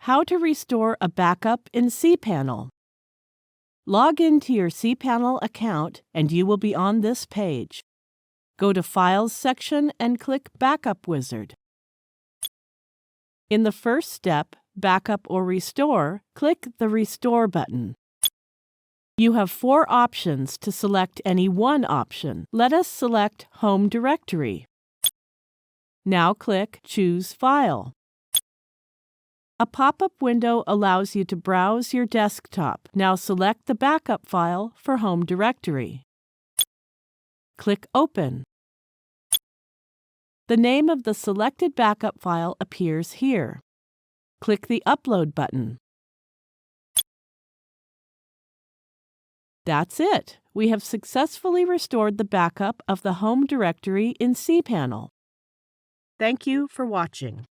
How to restore a backup in cPanel. Log into your cPanel account and you will be on this page. Go to Files section and click Backup Wizard. In the first step, Backup or Restore, click the Restore button. You have 4 options to select any one option. Let us select Home Directory. Now click Choose File. A pop-up window allows you to browse your desktop. Now select the backup file for Home Directory. Click Open. The name of the selected backup file appears here. Click the Upload button. That's it. We have successfully restored the backup of the home directory in cPanel. Thank you for watching.